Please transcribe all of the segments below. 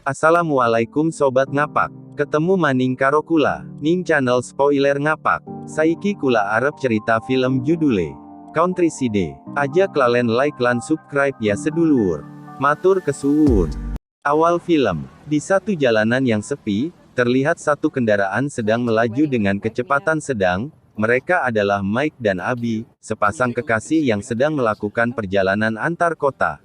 Assalamualaikum Sobat Ngapak. Ketemu maning karo kula, ning channel spoiler ngapak. Saiki kula arep cerita film judule Country Side. Aja klalen like lan subscribe ya sedulur. Matur kesuwun. Awal film, di satu jalanan yang sepi, terlihat satu kendaraan sedang melaju dengan kecepatan sedang. Mereka adalah Mike dan Abby, sepasang kekasih yang sedang melakukan perjalanan antar kota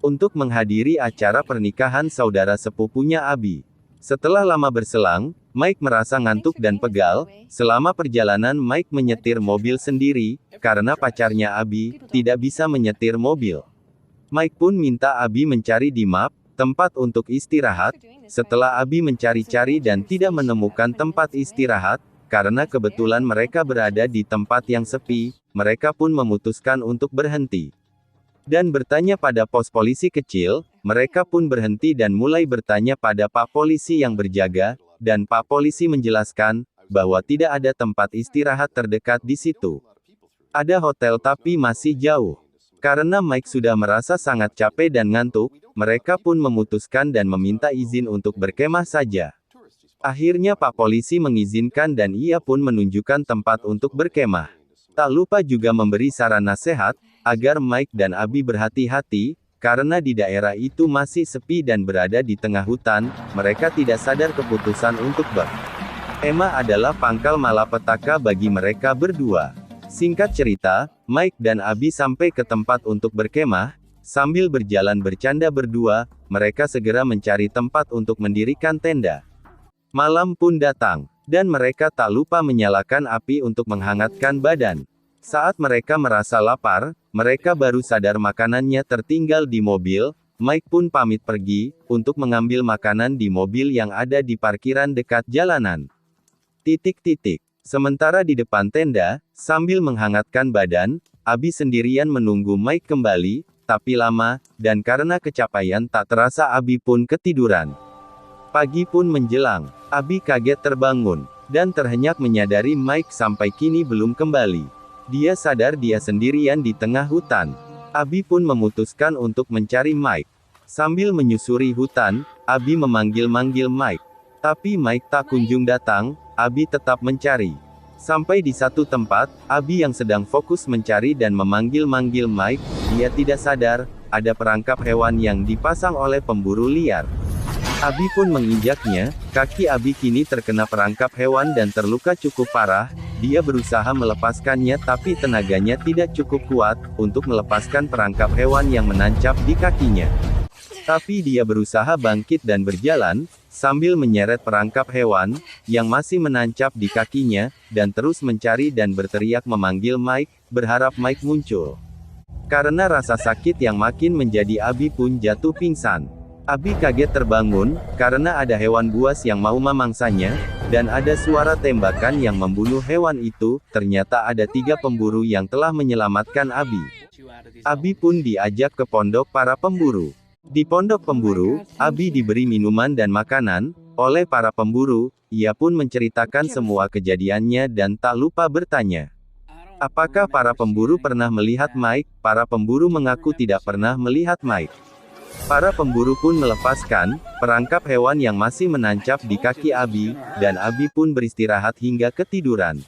untuk menghadiri acara pernikahan saudara sepupunya Abby. Setelah lama berselang, Mike merasa ngantuk dan pegal. Selama perjalanan Mike menyetir mobil sendiri, karena pacarnya Abby tidak bisa menyetir mobil. Mike pun minta Abby mencari di map tempat untuk istirahat. Setelah Abby mencari-cari dan tidak menemukan tempat istirahat, karena kebetulan mereka berada di tempat yang sepi, mereka pun memutuskan untuk berhenti dan bertanya pada pos polisi kecil. Mereka pun berhenti dan mulai bertanya pada Pak Polisi yang berjaga, dan Pak Polisi menjelaskan bahwa tidak ada tempat istirahat terdekat di situ. Ada hotel tapi masih jauh. Karena Mike sudah merasa sangat capek dan ngantuk, mereka pun memutuskan dan meminta izin untuk berkemah saja. Akhirnya Pak Polisi mengizinkan dan ia pun menunjukkan tempat untuk berkemah. Tak lupa juga memberi saran nasihat agar Mike dan Abby berhati-hati, karena di daerah itu masih sepi dan berada di tengah hutan. Mereka tidak sadar keputusan untuk berkemah adalah pangkal malapetaka bagi mereka berdua. Singkat cerita, Mike dan Abby sampai ke tempat untuk berkemah. Sambil berjalan bercanda berdua, mereka segera mencari tempat untuk mendirikan tenda. Malam pun datang, dan mereka tak lupa menyalakan api untuk menghangatkan badan. Saat mereka merasa lapar, mereka baru sadar makanannya tertinggal di mobil. Mike pun pamit pergi untuk mengambil makanan di mobil yang ada di parkiran dekat jalanan. Sementara di depan tenda, sambil menghangatkan badan, Abby sendirian menunggu Mike kembali, tapi lama, dan karena kecapean tak terasa Abby pun ketiduran. Pagi pun menjelang, Abby kaget terbangun, dan terhenyak menyadari Mike sampai kini belum kembali. Dia sadar dia sendirian di tengah hutan. Abby pun memutuskan untuk mencari Mike. Sambil menyusuri hutan, Abby memanggil-manggil Mike. Tapi Mike tak kunjung datang. Abby tetap mencari. Sampai di satu tempat, Abby yang sedang fokus mencari dan memanggil-manggil Mike, dia tidak sadar, ada perangkap hewan yang dipasang oleh pemburu liar. Abby pun menginjaknya. Kaki Abby kini terkena perangkap hewan dan terluka cukup parah. Dia berusaha melepaskannya tapi tenaganya tidak cukup kuat untuk melepaskan perangkap hewan yang menancap di kakinya. Tapi dia berusaha bangkit dan berjalan, sambil menyeret perangkap hewan yang masih menancap di kakinya, dan terus mencari dan berteriak memanggil Mike, berharap Mike muncul. Karena rasa sakit yang makin menjadi, Abby pun jatuh pingsan. Abby kaget terbangun, karena ada hewan buas yang mau memangsanya, dan ada suara tembakan yang membunuh hewan itu. Ternyata ada 3 pemburu yang telah menyelamatkan Abby. Abby pun diajak ke pondok para pemburu. Di pondok pemburu, Abby diberi minuman dan makanan oleh para pemburu. Ia pun menceritakan semua kejadiannya dan tak lupa bertanya, apakah para pemburu pernah melihat Mike? Para pemburu mengaku tidak pernah melihat Mike. Para pemburu pun melepaskan perangkap hewan yang masih menancap di kaki Abby, dan Abby pun beristirahat hingga ketiduran.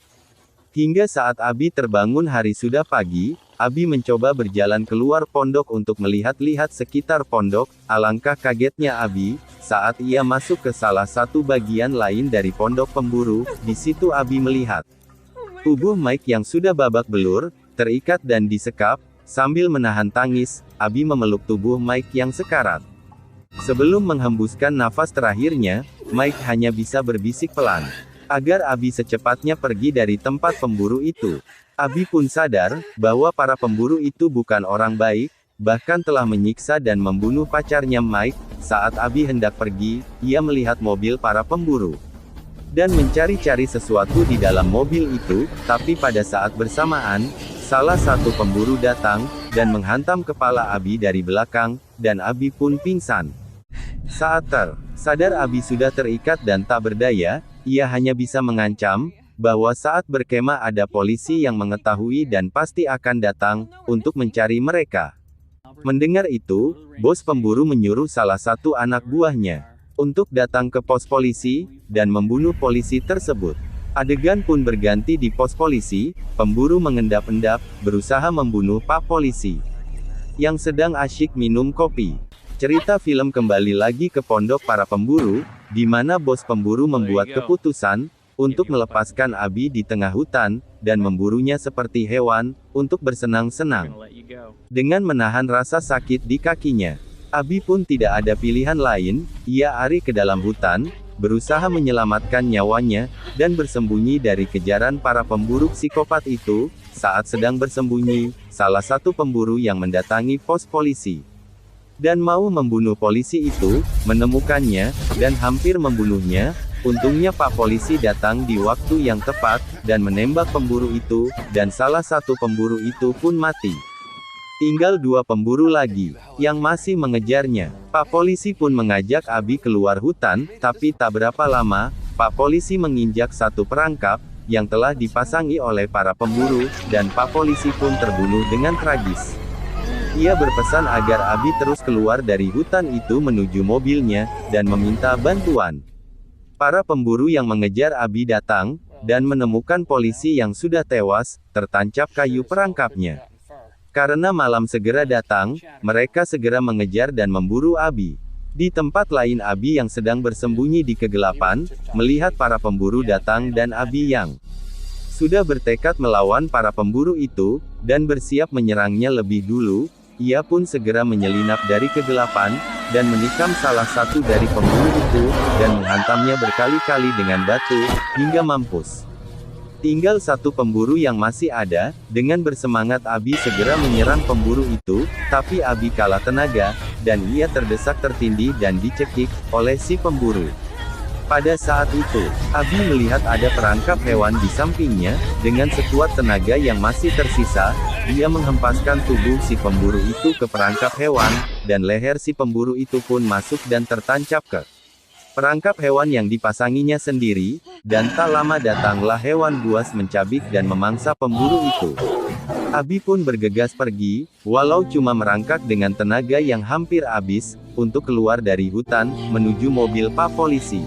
Hingga saat Abby terbangun hari sudah pagi. Abby mencoba berjalan keluar pondok untuk melihat-lihat sekitar pondok. Alangkah kagetnya Abby saat ia masuk ke salah satu bagian lain dari pondok pemburu. Di situ Abby melihat tubuh Mike yang sudah babak belur, terikat dan disekap. Sambil menahan tangis, Abby memeluk tubuh Mike yang sekarat. Sebelum menghembuskan nafas terakhirnya, Mike hanya bisa berbisik pelan agar Abby secepatnya pergi dari tempat pemburu itu. Abby pun sadar bahwa para pemburu itu bukan orang baik, bahkan telah menyiksa dan membunuh pacarnya Mike. Saat Abby hendak pergi, ia melihat mobil para pemburu dan mencari-cari sesuatu di dalam mobil itu. Tapi pada saat bersamaan, salah satu pemburu datang dan menghantam kepala Abby dari belakang, dan Abby pun pingsan. Saat sadar Abby sudah terikat dan tak berdaya, ia hanya bisa mengancam bahwa saat berkemah ada polisi yang mengetahui dan pasti akan datang untuk mencari mereka. Mendengar itu, bos pemburu menyuruh salah satu anak buahnya untuk datang ke pos polisi dan membunuh polisi tersebut. Adegan pun berganti di pos polisi. Pemburu mengendap-endap, berusaha membunuh Pak Polisi yang sedang asyik minum kopi. Cerita film kembali lagi ke pondok para pemburu, di mana bos pemburu membuat keputusan untuk melepaskan Abi di tengah hutan, dan memburunya seperti hewan, untuk bersenang-senang. Dengan menahan rasa sakit di kakinya, Abi pun tidak ada pilihan lain, ia lari ke dalam hutan, berusaha menyelamatkan nyawanya, dan bersembunyi dari kejaran para pemburu psikopat itu. Saat sedang bersembunyi, salah satu pemburu yang mendatangi pos polisi dan mau membunuh polisi itu, menemukannya, dan hampir membunuhnya. Untungnya Pak Polisi datang di waktu yang tepat, dan menembak pemburu itu, dan salah satu pemburu itu pun mati. Tinggal 2 pemburu lagi, yang masih mengejarnya. Pak Polisi pun mengajak Abi keluar hutan, tapi tak berapa lama, Pak Polisi menginjak satu perangkap, yang telah dipasangi oleh para pemburu, dan Pak Polisi pun terbunuh dengan tragis. Ia berpesan agar Abi terus keluar dari hutan itu menuju mobilnya, dan meminta bantuan. Para pemburu yang mengejar Abi datang, dan menemukan polisi yang sudah tewas, tertancap kayu perangkapnya. Karena malam segera datang, mereka segera mengejar dan memburu Abi. Di tempat lain Abi yang sedang bersembunyi di kegelapan, melihat para pemburu datang dan Abi yang sudah bertekad melawan para pemburu itu, dan bersiap menyerangnya lebih dulu, ia pun segera menyelinap dari kegelapan, dan menikam salah satu dari pemburu itu, dan menghantamnya berkali-kali dengan batu, hingga mampus. Tinggal satu pemburu yang masih ada. Dengan bersemangat Abi segera menyerang pemburu itu, tapi Abi kalah tenaga, dan ia terdesak tertindih dan dicekik oleh si pemburu. Pada saat itu, Abi melihat ada perangkap hewan di sampingnya. Dengan sekuat tenaga yang masih tersisa, dia menghempaskan tubuh si pemburu itu ke perangkap hewan, dan leher si pemburu itu pun masuk dan tertancap ke perangkap hewan yang dipasanginya sendiri, dan tak lama datanglah hewan buas mencabik dan memangsa pemburu itu. Abi pun bergegas pergi, walau cuma merangkak dengan tenaga yang hampir habis, untuk keluar dari hutan, menuju mobil Pak Polisi.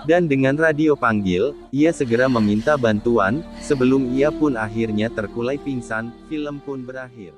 Dan dengan radio panggil, ia segera meminta bantuan, sebelum ia pun akhirnya terkulai pingsan. Film pun berakhir.